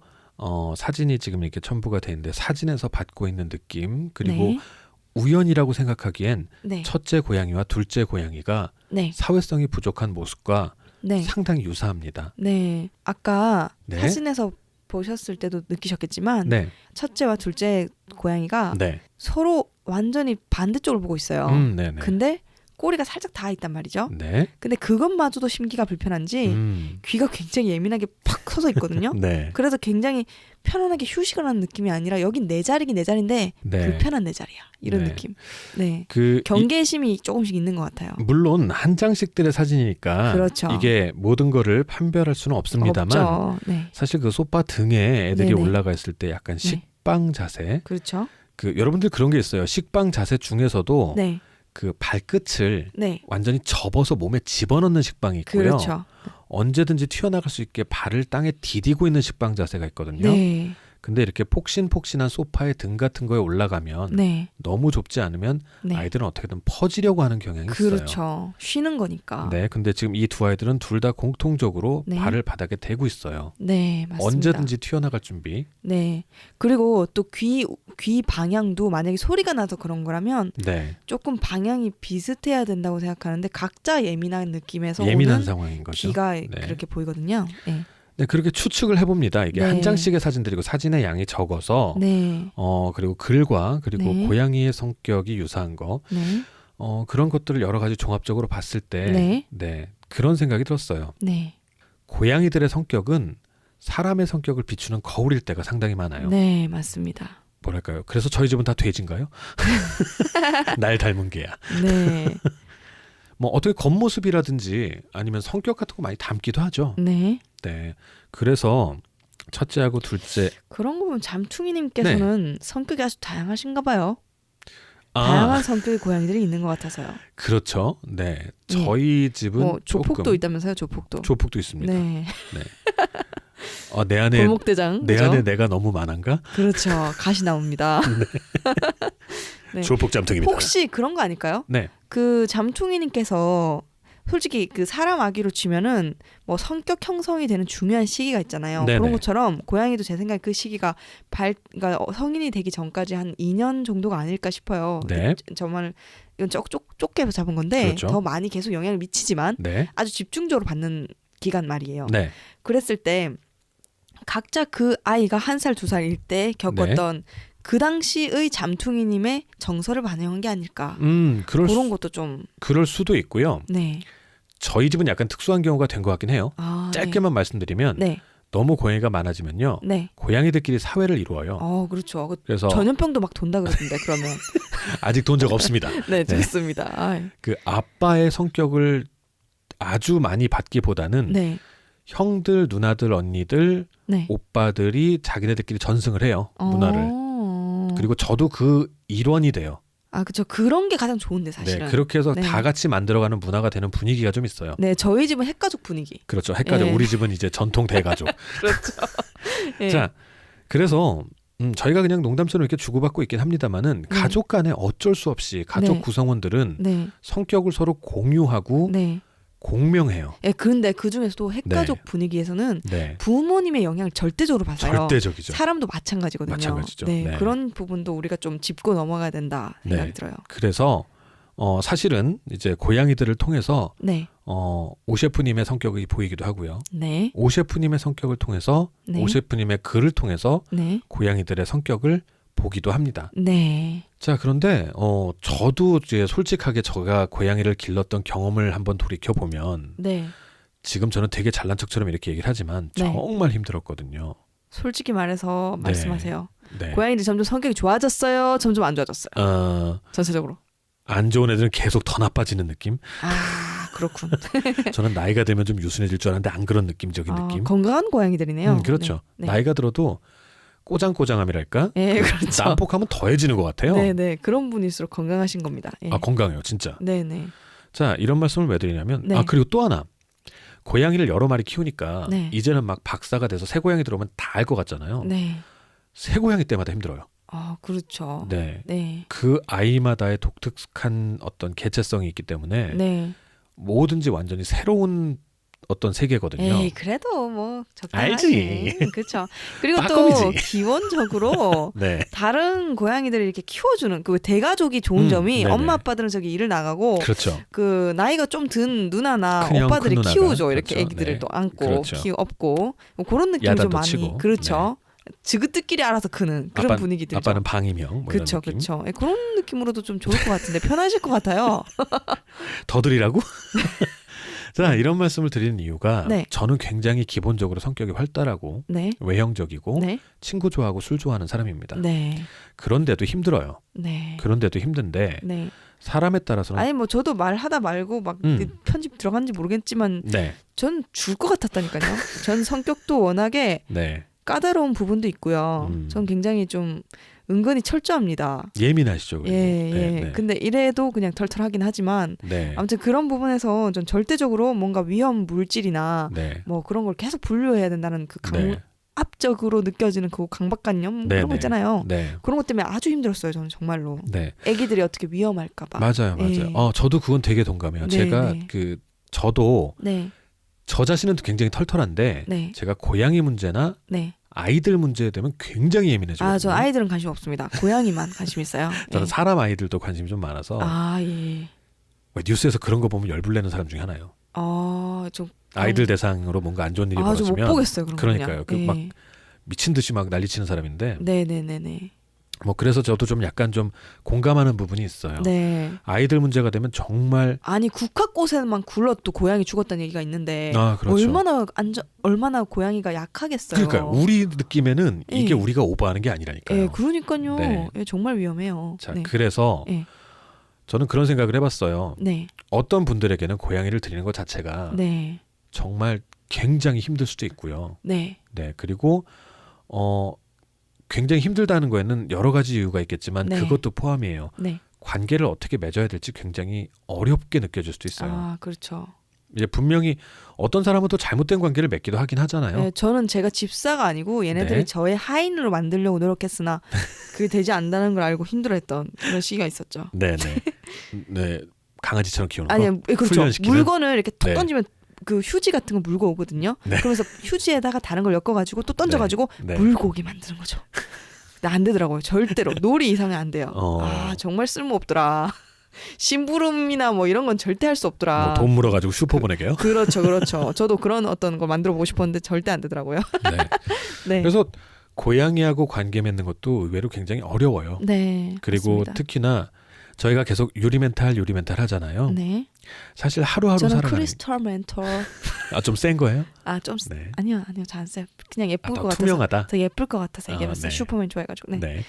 사진이 지금 이렇게 첨부가 돼 있는데 사진에서 받고 있는 느낌 그리고 네. 우연이라고 생각하기엔 네. 첫째 고양이와 둘째 고양이가 네. 사회성이 부족한 모습과 네. 상당히 유사합니다. 네. 아까 네. 사진에서 보셨을 때도 느끼셨겠지만 네, 첫째와 둘째 고양이가 네, 서로 완전히 반대쪽을 보고 있어요. 네, 네, 근데 꼬리가 살짝 닿아 있단 말이죠. 네, 근데 그것마저도 심기가 불편한지 귀가 굉장히 예민하게 팍 서서 있거든요. 네, 그래서 굉장히 편안하게 휴식을 하는 느낌이 아니라 여긴 내 자리긴 내 자리인데 네. 불편한 내 자리야. 이런 네. 느낌. 네. 그 경계심이 조금씩 있는 것 같아요. 물론 한 장씩들의 사진이니까 그렇죠. 이게 모든 거를 판별할 수는 없습니다만 없죠. 네. 사실 그 소파 등에 애들이 네네. 올라가 있을 때 약간 네. 식빵 자세 그렇죠. 그 여러분들 그런 게 있어요. 식빵 자세 중에서도 네. 그 발끝을 네. 완전히 접어서 몸에 집어넣는 식빵이 있고요. 그렇죠. 언제든지 튀어나갈 수 있게 발을 땅에 디디고 있는 식빵 자세가 있거든요. 네. 근데 이렇게 폭신폭신한 소파에 등 같은 거에 올라가면 네. 너무 좁지 않으면 네. 아이들은 어떻게든 퍼지려고 하는 경향이 있어요. 그렇죠. 쉬는 거니까. 네, 근데 지금 이 두 아이들은 둘 다 공통적으로 네. 발을 바닥에 대고 있어요. 네, 맞습니다. 언제든지 튀어나갈 준비. 네. 그리고 또 귀 방향도 만약에 소리가 나서 그런 거라면 네, 조금 방향이 비슷해야 된다고 생각하는데 각자 예민한 느낌에서 예민한 오는 상황인 거죠. 귀가 네. 그렇게 보이거든요. 네. 네, 그렇게 추측을 해봅니다. 이게 네. 한 장씩의 사진들이고 사진의 양이 적어서 네. 그리고 글과 그리고 네. 고양이의 성격이 유사한 거 네. 그런 것들을 여러 가지 종합적으로 봤을 때 네. 네, 그런 생각이 들었어요. 네. 고양이들의 성격은 사람의 성격을 비추는 거울일 때가 상당히 많아요. 네, 맞습니다. 뭐랄까요? 그래서 저희 집은 다 돼지인가요? 날 닮은 개야. 네. 뭐 어떻게 겉모습이라든지 아니면 성격 같은 거 많이 닮기도 하죠. 네. 네. 그래서 첫째하고 둘째 그런 거 보면 잠퉁이님께서는 네. 성격이 아주 다양하신가 봐요. 다양한 성격의 고양이들이 있는 것 같아서요. 그렇죠. 네. 저희 집은 뭐 조폭도 조금 있다면서요, 조폭도. 조폭도 있습니다. 네. 내 안에 골목대장. 내 그죠? 안에 내가 너무 많은가? 그렇죠. 가시 나옵니다. 네. 조폭 잠퉁입니다. 혹시 그런 거 아닐까요? 네. 그 잠퉁이님께서 솔직히 그 사람 아기로 치면은 뭐 성격 형성이 되는 중요한 시기가 있잖아요. 네네. 그런 것처럼 고양이도 제 생각에 그 시기가 그러니까 성인이 되기 전까지 한 2년 정도가 아닐까 싶어요. 네. 정말 이건 좁게 잡은 건데 그렇죠. 더 많이 계속 영향을 미치지만 네. 아주 집중적으로 받는 기간 말이에요. 네. 그랬을 때 각자 그 아이가 1살, 2살일 때 겪었던 그 당시의 잠퉁이님의 정서를 반영한 게 아닐까. 그런 것도 좀. 그럴 수도 있고요. 네. 저희 집은 약간 특수한 경우가 된 것 같긴 해요. 짧게만 말씀드리면 네. 너무 고양이가 많아지면요. 네. 고양이들끼리 사회를 이루어요. 그렇죠. 그래서 전염병도 막 돈다 그러던데 그러면. 아직 돈 적 없습니다. 네, 좋습니다. 그 아빠의 성격을 아주 많이 받기보다는 네. 형들, 누나들, 언니들, 네. 오빠들이 자기네들끼리 전승을 해요. 문화를. 그리고 저도 그 일원이 돼요. 그렇죠. 그런 게 가장 좋은데 사실은. 네, 그렇게 해서 네. 다 같이 만들어가는 문화가 되는 분위기가 좀 있어요. 네, 저희 집은 핵가족 분위기. 그렇죠. 핵가족. 네. 우리 집은 이제 전통 대가족. 그렇죠. 네. 자, 그래서 저희가 그냥 농담처럼 이렇게 주고받고 있긴 합니다만은 가족 간에 어쩔 수 없이 가족 네. 구성원들은 네. 성격을 서로 공유하고 네. 공명해요. 네, 그런데 그 중에서도 핵가족 분위기에서는 네. 부모님의 영향을 절대적으로 받아요. 절대적이죠. 사람도 마찬가지거든요. 마찬가지죠. 네, 네. 그런 부분도 우리가 좀 짚고 넘어가야 된다 생각이 네. 들어요. 그래서 사실은 이제 고양이들을 통해서 네, 오 셰프님의 성격이 보이기도 하고요. 네, 오 셰프님의 성격을 통해서 네. 오 셰프님의 글을 통해서 네, 고양이들의 성격을 보기도 합니다. 네, 자, 그런데 저도 이제 솔직하게 제가 고양이를 길렀던 경험을 한번 돌이켜 보면 네. 지금 저는 되게 잘난 척처럼 이렇게 얘기를 하지만 네. 정말 힘들었거든요. 솔직히 말해서 네. 말씀하세요. 네. 고양이들이 점점 성격이 좋아졌어요. 점점 안 좋아졌어요. 전체적으로. 안 좋은 애들은 계속 더 나빠지는 느낌. 그렇군. 저는 나이가 들면 좀 유순해질 줄 알았는데 안 그런 느낌적인 느낌. 건강한 고양이들이네요. 그렇죠. 네. 나이가 들어도 꼬장꼬장함이랄까? 네, 그렇죠. 난폭하면 더해지는 것 같아요. 네, 네. 그런 분일수록 건강하신 겁니다. 예. 건강해요, 진짜. 네, 네. 자, 이런 말씀을 왜 드리냐면 네. 그리고 또 하나. 고양이를 여러 마리 키우니까 네. 이제는 막 박사가 돼서 새 고양이 들어오면 다 알 것 같잖아요. 네. 새 고양이 때마다 힘들어요. 그렇죠. 네. 네. 그 아이마다의 독특한 어떤 개체성이 있기 때문에 네. 뭐든지 완전히 새로운 어떤 세계거든요. 에이, 그래도 뭐 적당하지. 알지. 그렇죠. 그리고 빠꼼이지. 또 기본적으로 네. 다른 고양이들을 이렇게 키워주는 그 대가족이 좋은 점이 네네. 엄마 아빠들은 저기 일을 나가고 그렇죠. 그 나이가 좀 든 누나나 큰형, 오빠들이 큰 누나가. 키우죠. 이렇게 그렇죠. 애기들을 네. 또 안고 그렇죠. 업고 뭐 그런 느낌이 좀 야단도 많이 치고. 그렇죠. 지그뜨끼리 알아서 크는 그런 분위기들이죠. 아빠는 방임형. 뭐 이런 그렇죠, 느낌. 그렇죠. 그런 느낌으로도 좀 좋을 것 같은데 편하실 것 같아요. 더 드리라고? 자, 이런 말씀을 드리는 이유가 네. 저는 굉장히 기본적으로 성격이 활달하고 네, 외형적이고 네, 친구 좋아하고 술 좋아하는 사람입니다. 네, 그런데도 힘들어요. 네, 그런데도 힘든데 네. 사람에 따라서는 아니 뭐 저도 말하다 말고 막 편집 들어간지 모르겠지만 네, 전 줄 것 같았다니까요. 전 성격도 워낙에 네, 까다로운 부분도 있고요. 음. 전 굉장히 좀 은근히 철저합니다. 예민하시죠. 그리고. 예. 네. 근데 이래도 그냥 털털하긴 하지만 네. 아무튼 그런 부분에서 전 절대적으로 뭔가 위험 물질이나 네. 뭐 그런 걸 계속 분류해야 된다는 그 네. 압적으로 느껴지는 그 강박관념 네, 그런 거 네. 있잖아요. 네. 그런 것 때문에 아주 힘들었어요. 저는 정말로. 네. 애기들이 어떻게 위험할까봐. 맞아요. 예. 저도 그건 되게 동감해요. 네, 제가 네. 저도 네, 저 자신은 굉장히 털털한데 네, 제가 고양이 문제나 네. 아이들 문제에 되면 굉장히 예민해져요. 저 아이들은 관심 없습니다. 고양이만 관심 있어요. 저는 예. 사람 아이들도 관심이 좀 많아서 예. 뉴스에서 그런 거 보면 열불내는 사람 중에 하나예요. 좀 아이들 대상으로 뭔가 안 좋은 일이 좀 못 벌어지면 보겠어요. 그런 거 그러니까요. 그냥. 막 미친 듯이 막 난리치는 사람인데 네네네네. 뭐 그래서 저도 좀 약간 좀 공감하는 부분이 있어요. 네. 아이들 문제가 되면 정말 아니 국화꽃에만 굴러도 고양이 죽었다는 얘기가 있는데 그렇죠. 얼마나 고양이가 약하겠어요. 그러니까 우리 느낌에는 이게 예. 우리가 오버하는 게 아니라니까요. 예, 그러니까요. 네. 예, 정말 위험해요. 자, 네. 그래서 예. 저는 그런 생각을 해봤어요. 네. 어떤 분들에게는 고양이를 드리는 것 자체가 네. 정말 굉장히 힘들 수도 있고요. 네. 네, 그리고 굉장히 힘들다는 거에는 여러 가지 이유가 있겠지만 네. 그것도 포함이에요. 네. 관계를 어떻게 맺어야 될지 굉장히 어렵게 느껴질 수도 있어요. 그렇죠. 이제 분명히 어떤 사람은 또 잘못된 관계를 맺기도 하긴 하잖아요. 네, 저는 제가 집사가 아니고 얘네들이 네. 저의 하인으로 만들려고 노력했으나 그게 되지 않는다는 걸 알고 힘들어했던 그런 시기가 있었죠. 네네. 네, 강아지처럼 키우는 거. 아니, 그렇죠. 훈련시키는? 물건을 이렇게 톡 네. 던지면 그 휴지 같은 거 물고 오거든요. 네. 그러면서 휴지에다가 다른 걸 엮어가지고 또 던져가지고 네. 물고 오게 만드는 거죠. 근데 안 되더라고요. 절대로 놀이 이상은 안 돼요. 정말 쓸모없더라. 심부름이나 뭐 이런 건 절대 할 수 없더라. 뭐 돈 물어가지고 슈퍼 보내게요. 그렇죠. 저도 그런 어떤 거 만들어 보고 싶었는데 절대 안 되더라고요. 네. 네. 그래서 고양이하고 관계 맺는 것도 의외로 굉장히 어려워요. 네. 그리고 맞습니다. 특히나 저희가 계속 유리멘탈 하잖아요. 네. 사실 하루하루 저는 살아가는 크리스탈 멘tor. 좀 센 거예요? 좀 네. 아니요, 잘 안 써요. 그냥 예쁠 것 더 같아서. 투명하다. 더 예쁠 것 같아서 얘기해봤어요. 네. 슈퍼맨 좋아해가지고. 네. 네.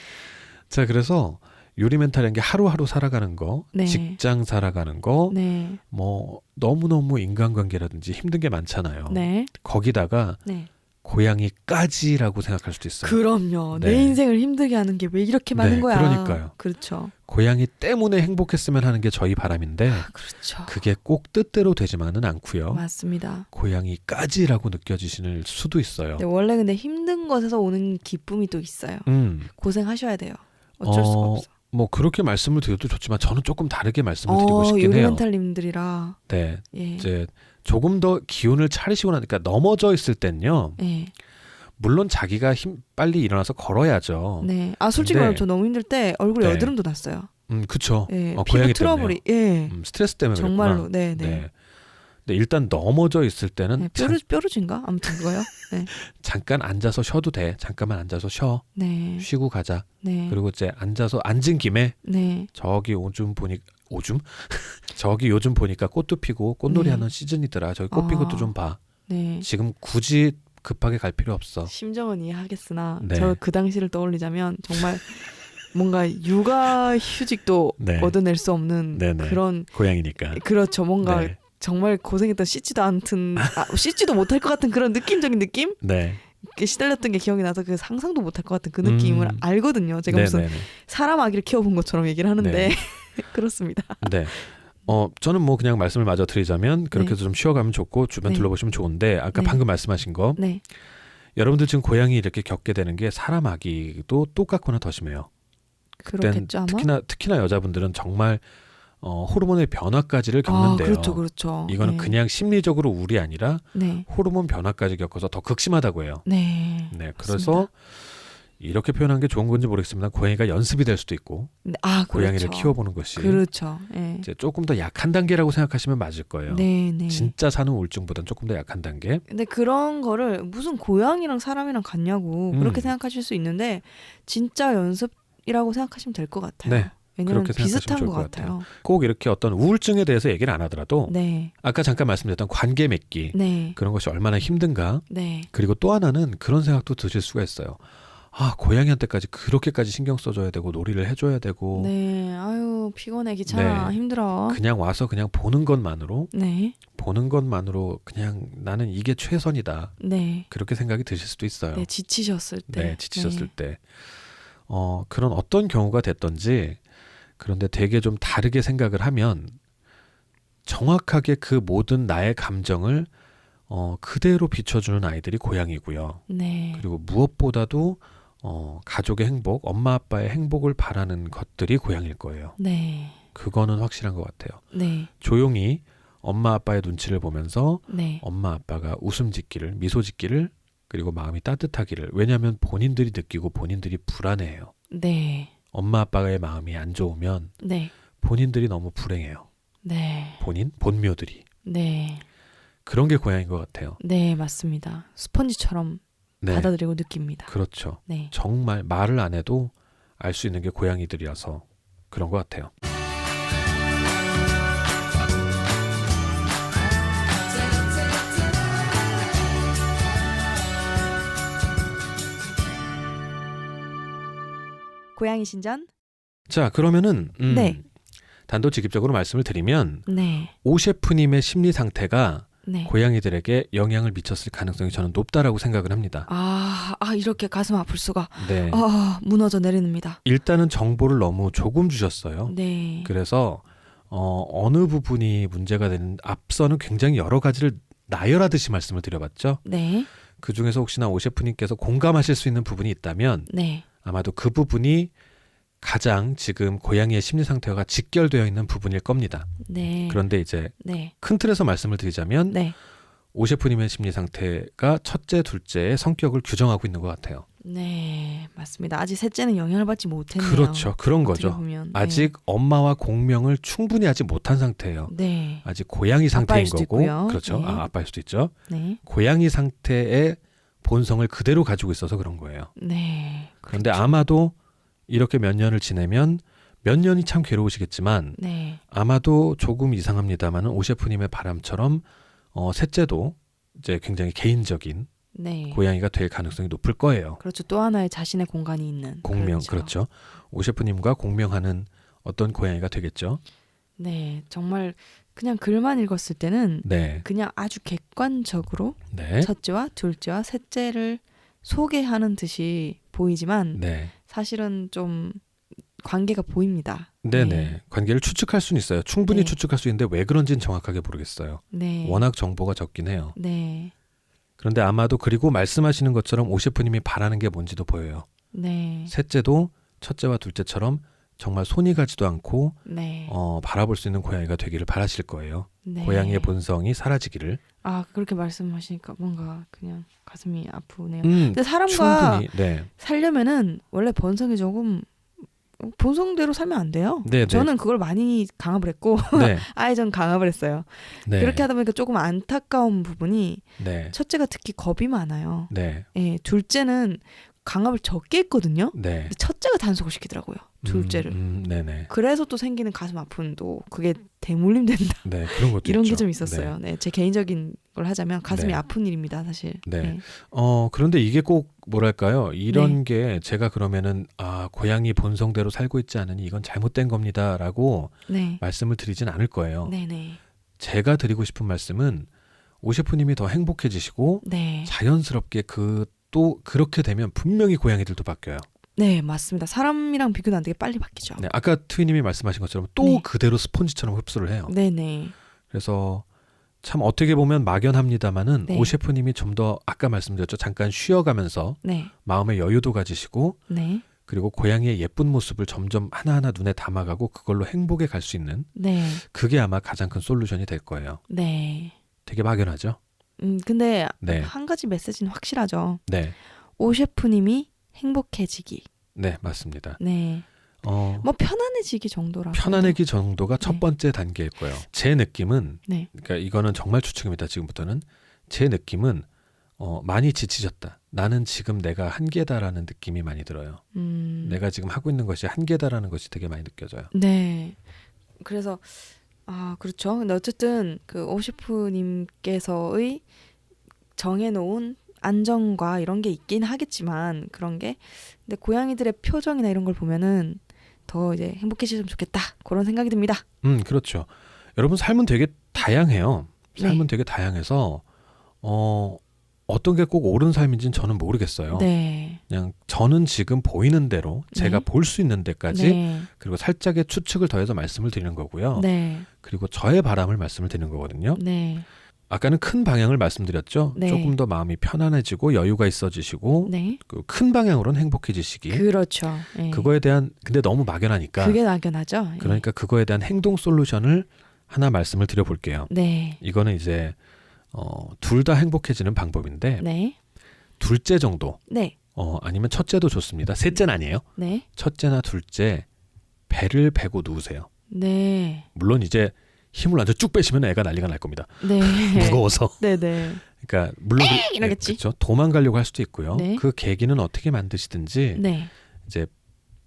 자, 그래서 유리멘탈이라는 게 하루하루 살아가는 거, 네. 직장 살아가는 거, 네. 뭐 너무너무 인간관계라든지 힘든 게 많잖아요. 네. 거기다가 네. 고양이까지라고 생각할 수도 있어요. 그럼요. 네. 내 인생을 힘들게 하는 게 왜 이렇게 많은 네, 거야. 그러니까요. 그렇죠. 고양이 때문에 행복했으면 하는 게 저희 바람인데 그렇죠. 그게 꼭 뜻대로 되지만은 않고요. 맞습니다. 고양이까지라고 느껴지실 수도 있어요. 네, 원래 근데 힘든 것에서 오는 기쁨이 또 있어요. 고생하셔야 돼요. 어쩔 수가 없어. 뭐 그렇게 말씀을 드려도 좋지만 저는 조금 다르게 말씀을 드리고 싶긴 해요. 유리멘탈님들이라. 네, 예. 이제 조금 더 기운을 차리시고 나니까 넘어져 있을 땐요. 예. 물론 자기가 빨리 일어나서 걸어야죠. 네. 솔직히 근데- 말하면 저 너무 힘들 때 얼굴에 네. 여드름도 났어요. 그쵸. 예. 피부 고양이 트러블이. 예. 스트레스 때문에 정말로. 그랬구나. 네. 네. 근데 일단 넘어져 있을 때는 네. 뾰루지인가? 아무튼 그거요. 네. 잠깐 앉아서 쉬어도 돼. 잠깐만 앉아서 쉬어. 네. 쉬고 가자. 네. 그리고 이제 앉아서 앉은 김에 네. 저기 저기 요즘 보니까 꽃도 피고 꽃놀이 네. 하는 시즌이더라. 저기 꽃 핀 것도 좀 봐. 네. 지금 굳이 급하게 갈 필요 없어. 심정은 이해하겠으나 네. 저 그 당시를 떠올리자면 정말 뭔가 육아 휴직도 네. 얻어낼 수 없는 네네. 그런 고양이니까. 그렇죠. 뭔가 네. 정말 고생했던 씻지도 못할 것 같은 그런 느낌적인 느낌? 네. 이렇게 시달렸던 게 기억이 나서 그 상상도 못할 것 같은 그 느낌을 알거든요. 제가 무슨 네네네. 사람 아기를 키워본 것처럼 얘기를 하는데 네. 그렇습니다. 네. 저는 뭐 그냥 말씀을 마저 드리자면 그렇게 해서 좀 쉬어가면 좋고 주변 네. 둘러보시면 좋은데 아까 네. 방금 말씀하신 거 네. 여러분들 지금 고양이 이렇게 겪게 되는 게 사람 아기도 똑같거나 더 심해요. 그렇겠죠 아마. 특히나 여자분들은 정말 호르몬의 변화까지를 겪는데요. 그렇죠. 이거는 네. 그냥 심리적으로 우울이 아니라 네. 호르몬 변화까지 겪어서 더 극심하다고 해요. 네. 네, 그래서 이렇게 표현한 게 좋은 건지 모르겠습니다. 고양이가 연습이 될 수도 있고 고양이를 그렇죠. 키워보는 것이 그렇죠. 네. 이제 조금 더 약한 단계라고 생각하시면 맞을 거예요. 네, 네. 진짜 사는 우울증보다는 조금 더 약한 단계. 근데 그런 거를 무슨 고양이랑 사람이랑 같냐고 그렇게 생각하실 수 있는데 진짜 연습이라고 생각하시면 될 것 같아요. 네, 왜냐면 그렇게 생각하시면 비슷한 좋을 것 것 같아요. 꼭 이렇게 어떤 우울증에 대해서 얘기를 안 하더라도 네, 아까 잠깐 말씀드렸던 관계 맺기 네, 그런 것이 얼마나 힘든가. 네, 그리고 또 하나는 그런 생각도 드실 수가 있어요. 고양이한테까지 그렇게까지 신경 써줘야 되고 놀이를 해줘야 되고 네. 아유 피곤해 귀찮아 네. 힘들어. 그냥 와서 그냥 보는 것만으로 네, 그냥 나는 이게 최선이다. 네, 그렇게 생각이 드실 수도 있어요. 네 지치셨을 때. 네, 지치셨을 때. 그런 어떤 경우가 됐던지 그런데 되게 좀 다르게 생각을 하면 정확하게 그 모든 나의 감정을 그대로 비춰주는 아이들이 고양이고요. 네. 그리고 무엇보다도 가족의 행복, 엄마 아빠의 행복을 바라는 것들이 고양이일 거예요. 네. 그거는 확실한 것 같아요. 네. 조용히 엄마 아빠의 눈치를 보면서 네. 엄마 아빠가 웃음 짓기를, 미소 짓기를, 그리고 마음이 따뜻하기를. 왜냐하면 본인들이 느끼고 본인들이 불안해해요. 네. 엄마 아빠의 마음이 안 좋으면 네. 본인들이 너무 불행해요. 네. 본묘들이. 네. 그런 게 고양이인 것 같아요. 네, 맞습니다. 스펀지처럼 네, 받아들이고 느낍니다. 그렇죠. 네. 정말 말을 안 해도 알 수 있는 게 고양이들이라서 그런 것 같아요. 고양이 신전? 자, 그러면은 네. 단도직입적으로 말씀을 드리면 네. 오 셰프님의 심리 상태가 네. 고양이들에게 영향을 미쳤을 가능성이 저는 높다라고 생각을 합니다. 이렇게 가슴 아플 수가. 네. 무너져 내립니다. 일단은 정보를 너무 조금 주셨어요. 네. 그래서 어느 부분이 문제가 되는 앞서는 굉장히 여러 가지를 나열하듯이 말씀을 드려봤죠. 네. 그 중에서 혹시나 오 셰프님께서 공감하실 수 있는 부분이 있다면 네. 아마도 그 부분이 가장 지금 고양이의 심리 상태가 직결되어 있는 부분일 겁니다. 네. 그런데 이제 네. 큰 틀에서 말씀을 드리자면 네. 오 셰프님의 심리 상태가 첫째, 둘째의 성격을 규정하고 있는 것 같아요. 네, 맞습니다. 아직 셋째는 영향을 받지 못했네요. 그렇죠. 그런 어떻게 거죠. 보면. 아직 엄마와 공명을 충분히 하지 못한 상태예요. 네. 아직 고양이 상태인 아빠일 수도 거고. 있고요. 그렇죠. 네. 아빠일 수도 있죠. 네. 고양이 상태의 본성을 그대로 가지고 있어서 그런 거예요. 네. 그런데 그렇죠. 아마도 이렇게 몇 년을 지내면 몇 년이 참 괴로우시겠지만 네. 아마도 조금 이상합니다만은 오 셰프님의 바람처럼 셋째도 이제 굉장히 개인적인 네. 고양이가 될 가능성이 높을 거예요. 그렇죠. 또 하나의 자신의 공간이 있는. 공명, 그렇죠. 오 셰프님과 공명하는 어떤 고양이가 되겠죠. 네, 정말 그냥 글만 읽었을 때는 네, 그냥 아주 객관적으로 네, 첫째와 둘째와 셋째를 소개하는 듯이 보이지만 네, 사실은 좀 관계가 보입니다. 네, 네. 관계를 추측할 수는 있어요. 충분히 네. 추측할 수 있는데 왜 그런지는 정확하게 모르겠어요. 네. 워낙 정보가 적긴 해요. 네. 그런데 아마도 그리고 말씀하시는 것처럼 오 셰프님이 바라는 게 뭔지도 보여요. 네. 셋째도 첫째와 둘째처럼 정말 손이 가지도 않고 네. 바라볼 수 있는 고양이가 되기를 바라실 거예요. 네. 고양이의 본성이 사라지기를. 그렇게 말씀하시니까 뭔가 그냥 가슴이 아프네요. 근데 사람과 충분히. 네. 살려면은 원래 본성이 조금 본성대로 살면 안 돼요. 네, 저는 그걸 많이 강압을 했고 네. 아예 전 강압을 했어요. 네. 그렇게 하다 보니까 조금 안타까운 부분이 네. 첫째가 특히 겁이 많아요. 네. 예, 둘째는 강압을 적게 했거든요. 네. 근데 첫째가 단속을 시키더라고요. 둘째를. 네네. 그래서 또 생기는 가슴 아픔도 그게 대물림 된다. 네, 그런 것도 이런 게 있죠. 좀 있었어요. 네, 제 개인적인 걸 하자면 가슴이 네. 아픈 일입니다, 사실. 네. 그런데 이게 꼭 뭐랄까요? 이런 게 제가 그러면은 고양이 본성대로 살고 있지 않으니 이건 잘못된 겁니다라고 네. 말씀을 드리진 않을 거예요. 네, 네. 제가 드리고 싶은 말씀은 오 셰프님이 더 행복해지시고 네. 자연스럽게 또 그렇게 되면 분명히 고양이들도 바뀌어요. 네, 맞습니다. 사람이랑 비교도 안 되게 빨리 바뀌죠. 네, 아까 트위님이 말씀하신 것처럼 또 네. 그대로 스폰지처럼 흡수를 해요. 네, 네. 그래서 참 어떻게 보면 막연합니다마는 네. 오 셰프님이 좀 더 아까 말씀드렸죠. 잠깐 쉬어가면서 네. 마음의 여유도 가지시고 네. 그리고 고양이의 예쁜 모습을 점점 하나하나 눈에 담아가고 그걸로 행복에 갈 수 있는 네. 그게 아마 가장 큰 솔루션이 될 거예요. 네. 되게 막연하죠? 근데 네. 한 가지 메시지는 확실하죠. 네. 오 셰프님이 행복해지기. 네, 맞습니다. 네. 뭐 편안해지기 정도라고. 편안해기 정도가 첫 네. 번째 단계일 거예요. 제 느낌은 네. 그러니까 이거는 정말 추측입니다. 지금부터는 제 느낌은 많이 지치셨다. 나는 지금 내가 한계다라는 느낌이 많이 들어요. 내가 지금 하고 있는 것이 한계다라는 것이 되게 많이 느껴져요. 네. 그래서 그렇죠. 근데 어쨌든 그 오 셰프님께서의 정해놓은 안정과 이런 게 있긴 하겠지만 그런 게 근데 고양이들의 표정이나 이런 걸 보면은 더 이제 행복해지셨으면 좋겠다 그런 생각이 듭니다. 그렇죠. 여러분 삶은 되게 다양해요. 삶은 네. 되게 다양해서 어떤 게 꼭 옳은 삶인지는 저는 모르겠어요. 네. 그냥 저는 지금 보이는 대로 제가 네. 볼 수 있는 데까지 네. 그리고 살짝의 추측을 더해서 말씀을 드리는 거고요. 네. 그리고 저의 바람을 말씀을 드리는 거거든요. 네. 아까는 큰 방향을 말씀드렸죠. 네. 조금 더 마음이 편안해지고 여유가 있어지시고 네. 그 큰 방향으로는 행복해지시기. 그렇죠. 네. 그거에 대한 근데 너무 막연하니까 그게 막연하죠. 예. 그러니까 그거에 대한 행동 솔루션을 하나 말씀을 드려볼게요. 네. 이거는 이제 둘 다 행복해지는 방법인데 네. 둘째 정도 네. 아니면 첫째도 좋습니다. 셋째는 아니에요. 네. 첫째나 둘째 배를 베고 누우세요. 네. 물론 이제 힘을 완전 쭉 빼시면 애가 난리가 날 겁니다. 네. 무거워서. 네네. 그러니까 물론 이러겠지. 그렇죠. 도망가려고 할 수도 있고요. 네. 그 계기는 어떻게 만드시든지 네. 이제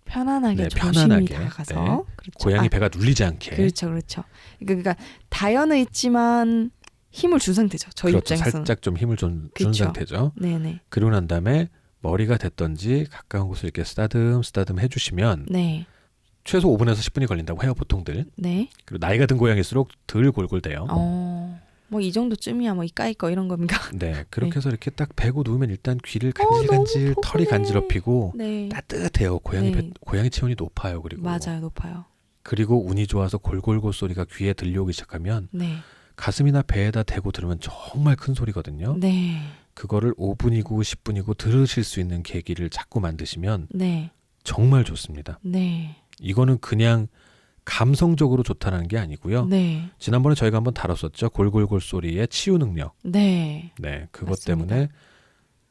편안하게 네, 조심히 편안하게. 다가가서 네. 그렇죠. 고양이 배가 눌리지 않게. 그렇죠, 그렇죠. 그러니까 다연은 있지만 힘을 준 상태죠. 저희 그렇죠. 입장에서는. 살짝 좀 힘을 준 그렇죠. 상태죠. 네네. 그러고 난 다음에 머리가 됐던지 가까운 곳을 이렇게 쓰다듬 해주시면 네. 최소 5분에서 10분이 걸린다고 해요. 보통들. 네. 그리고 나이가 든 고양이일수록 덜 골골대요. 뭐 이 정도쯤이야 뭐 이까이 거 이런 겁니까? 네, 그렇게 네. 해서 이렇게 딱 베고 누우면 일단 귀를 너무 간질간질 털이 포근해. 간지럽히고 네. 따뜻해요. 고양이 네. 고양이 체온이 높아요. 그리고 맞아요, 높아요. 그리고 운이 좋아서 골골골 소리가 귀에 들려오기 시작하면 네. 가슴이나 배에다 대고 들으면 정말 큰 소리거든요. 네. 그거를 5분이고 10분이고 들으실 수 있는 계기를 자꾸 만드시면 네. 정말 좋습니다. 네. 이거는 그냥 감성적으로 좋다는 게 아니고요. 네. 지난번에 저희가 한번 다뤘었죠. 골골골 소리의 치유 능력. 네. 네, 그것 맞습니다. 때문에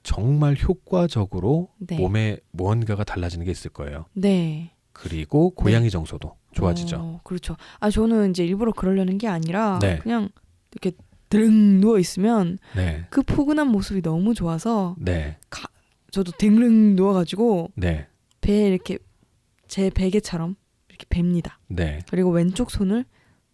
정말 효과적으로 네. 몸에 무언가가 달라지는 게 있을 거예요. 네. 그리고 고양이 정서도 좋아지죠. 그렇죠. 저는 이제 일부러 그러려는 게 아니라 네. 그냥 이렇게 드릉 누워 있으면 네, 그 포근한 모습이 너무 좋아서 네, 저도 댕릉 누워가지고 네, 배에 이렇게 제 베개처럼 이렇게 뱁니다. 네, 그리고 왼쪽 손을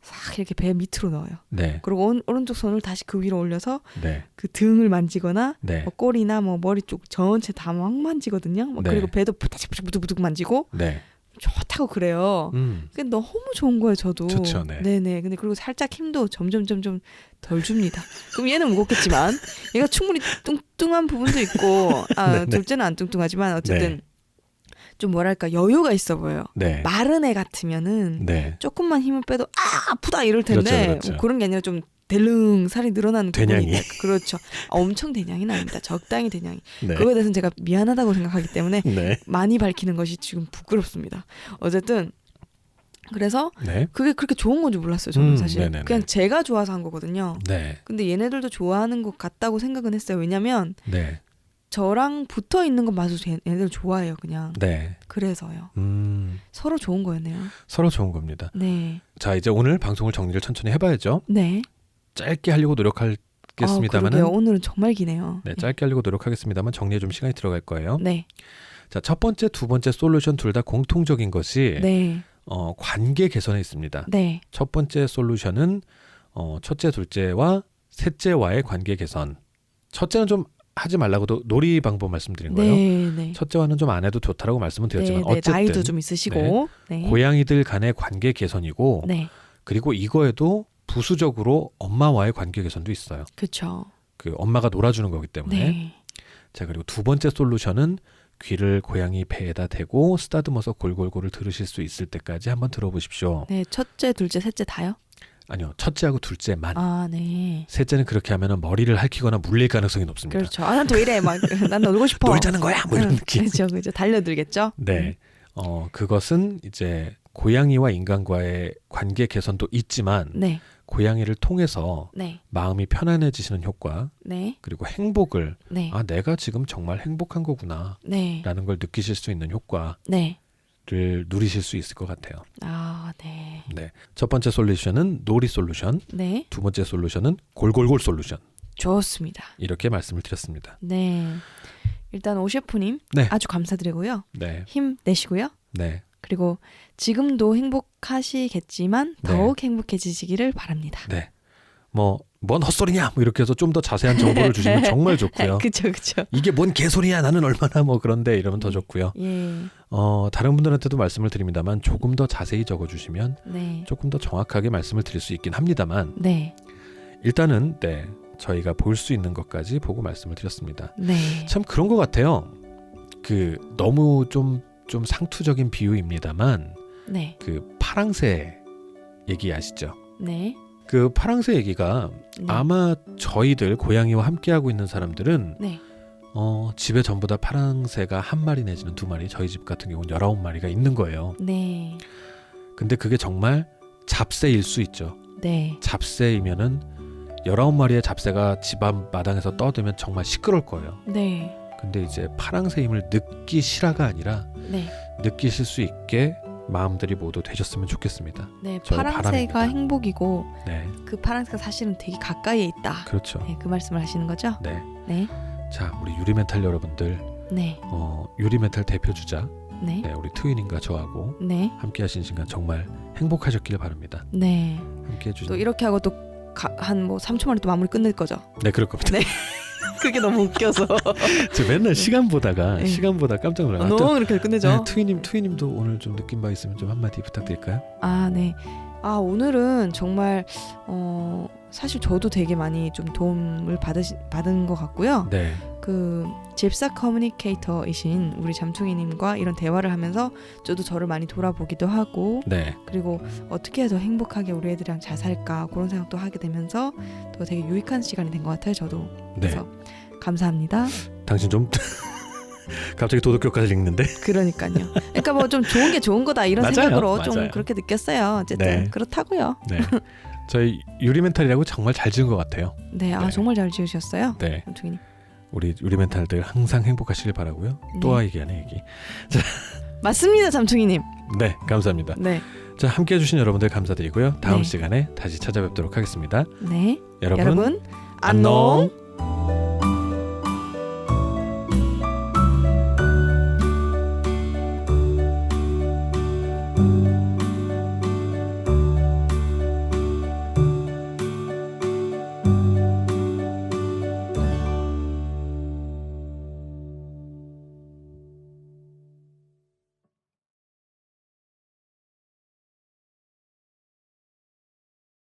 싹 이렇게 배 밑으로 넣어요. 네, 그리고 오른쪽 손을 다시 그 위로 올려서 네, 그 등을 만지거나 네, 뭐 꼬리나 뭐 머리 쪽 전체 다 막 만지거든요. 뭐 네. 그리고 배도 부득부득 만지고 네. 좋다고 그래요. 그게 너무 좋은 거예요, 저도. 좋죠, 네. 네네. 근데 그리고 살짝 힘도 점점 덜 줍니다. 그럼 얘는 무겁겠지만 얘가 충분히 뚱뚱한 부분도 있고 네네. 둘째는 안 뚱뚱하지만 어쨌든 네. 좀 뭐랄까 여유가 있어 보여요. 네, 마른 애 같으면은 네, 조금만 힘을 빼도 아프다 이럴 텐데 그렇죠, 그렇죠. 뭐 그런 게 아니라 좀 델릉 살이 늘어나는 대냥이. 부분이 그렇죠. 엄청 대냥이는 아닙니다. 적당히 대냥이. 네, 그거에 대해서는 제가 미안하다고 생각하기 때문에 네, 많이 밝히는 것이 지금 부끄럽습니다. 어쨌든 그래서 네, 그게 그렇게 좋은 건지 몰랐어요. 저는 사실 네네네. 그냥 제가 좋아서 한 거거든요. 네, 근데 얘네들도 좋아하는 것 같다고 생각은 했어요. 왜냐면 네, 저랑 붙어 있는 것 마저 얘네들 좋아해요. 그냥 네. 그래서요. 음, 서로 좋은 거였네요. 서로 좋은 겁니다. 네, 자, 이제 오늘 방송을 정리를 천천히 해봐야죠. 네. 짧게 하려고 노력하겠습니다만은 그러게요. 오늘은 정말 기네요. 네, 짧게 하려고 노력하겠습니다만 정리에 좀 시간이 들어갈 거예요. 네, 자, 첫 번째, 두 번째 솔루션 둘 다 공통적인 것이 네, 관계 개선에 있습니다. 네, 첫 번째 솔루션은 첫째, 둘째와 셋째와의 관계 개선. 첫째는 좀 하지 말라고도 놀이 방법 말씀드린 거예요. 네, 네. 첫째와는 좀 안 해도 좋다라고 말씀은 드렸지만 네, 네, 어쨌든 나이도 좀 있으시고, 네, 고양이들 간의 관계 개선이고 네, 그리고 이거에도 부수적으로 엄마와의 관계 개선도 있어요. 그렇죠. 그 엄마가 놀아주는 거기 때문에. 네, 자, 그리고 두 번째 솔루션은 귀를 고양이 배에다 대고 쓰다듬어서 골골골을 들으실 수 있을 때까지 한번 들어보십시오. 네, 첫째, 둘째, 셋째 다요? 아니요, 첫째하고 둘째만. 네, 셋째는 그렇게 하면 머리를 핥히거나 물릴 가능성이 높습니다. 그렇죠. 난 또 이래, 막 난 놀고 싶어. 놀자는 거야, 뭐 이런 느낌. 그렇죠. 달려들겠죠. 네, 그것은 이제 고양이와 인간과의 관계 개선도 있지만 네, 고양이를 통해서 네, 마음이 편안해지시는 효과 네, 그리고 행복을 네, 내가 지금 정말 행복한 거구나 네, 라는 걸 느끼실 수 있는 효과를 네. 누리실 수 있을 것 같아요. 네, 네, 첫 번째 솔루션은 놀이 솔루션, 네, 두 번째 솔루션은 골골골 솔루션. 좋습니다. 이렇게 말씀을 드렸습니다. 네, 일단 오 셰프님 네. 아주 감사드리고요. 네, 힘 내시고요. 네, 그리고 지금도 행복하시겠지만 더욱 행복해지시기를 바랍니다. 네. 뭔 헛소리냐? 뭐 이렇게 해서 좀 더 자세한 정보를 주시면 정말 좋고요. 그렇죠. 이게 뭔 개소리야? 나는 얼마나 그런데 이러면 더 좋고요. 예, 다른 분들한테도 말씀을 드립니다만 조금 더 자세히 적어주시면 네, 조금 더 정확하게 말씀을 드릴 수 있긴 합니다만 네, 일단은 저희가 볼 수 있는 것까지 보고 말씀을 드렸습니다. 네. 참 그런 것 같아요. 그 너무 좀 상투적인 비유입니다만 네. 그 파랑새 얘기 아시죠? 네. 그 파랑새 얘기가 네. 아마 저희들 고양이와 함께하고 있는 사람들은 네. 집에 전부 다 파랑새가 한 마리 내지는 두 마리, 저희 집 같은 경우는 19마리가 있는 거예요. 네. 근데 그게 정말 잡새일 수 있죠. 네. 잡새이면은 19마리의 잡새가 집 앞 마당에서 떠들면 정말 시끄러울 거예요. 네. 근데 이제 파랑새임을 느끼시라가 아니라 네. 느끼실 수 있게 마음들이 모두 되셨으면 좋겠습니다. 네. 저의 파랑새가 바람입니다. 행복이고 네, 그 파랑새가 사실은 되게 가까이에 있다. 그렇죠. 네, 그 말씀을 하시는 거죠? 네, 네. 자 우리 유리멘탈 여러분들, 네. 유리멘탈 대표 주자, 네. 네, 우리 트윈님과 저하고 네. 함께하신 시간 정말 행복하셨길 바랍니다. 네. 함께해 주신. 또 이렇게 하고 또 한 뭐 3초 만에 또 마무리 끝낼 거죠. 네, 그럴 겁니다. 네. 그게 너무 웃겨서. 저 맨날 시간 보다 네. 깜짝 놀라요. 너무 이렇게 끝내죠. 네, 트윈님도 오늘 좀 느낀 바 있으면 좀 한마디 부탁드릴까요? 아, 네. 아, 오늘은 정말 사실 저도 되게 많이 좀 도움을 받은 것 같고요. 네, 그 집사 커뮤니케이터이신 우리 잠퉁이님과 이런 대화를 하면서 저도 저를 많이 돌아보기도 하고, 네, 그리고 어떻게 해서 행복하게 우리 애들이랑 잘 살까 그런 생각도 하게 되면서 또 되게 유익한 시간이 된 것 같아요. 저도. 네. 그래서 감사합니다. 당신 좀 갑자기 도덕교까지 읽는데. 그러니까요. 그러니까 뭐 좀 좋은 게 좋은 거다 이런 맞아요, 생각으로 좀 맞아요. 그렇게 느꼈어요. 어쨌든 네. 그렇다고요. 네, 저희 유리멘탈이라고 정말 잘 지은 것 같아요. 네, 아 네. 정말 잘 지으셨어요. 네, 잠퉁이님. 우리 유리멘탈들 항상 행복하시길 바라고요. 또 네. 얘기하네 얘기. 맞습니다, 잠퉁이님. 네, 감사합니다. 네, 자, 함께해 주신 여러분들 감사드리고요. 다음 네. 시간에 다시 찾아뵙도록 하겠습니다. 네. 여러분 여러분 안녕. 안녕.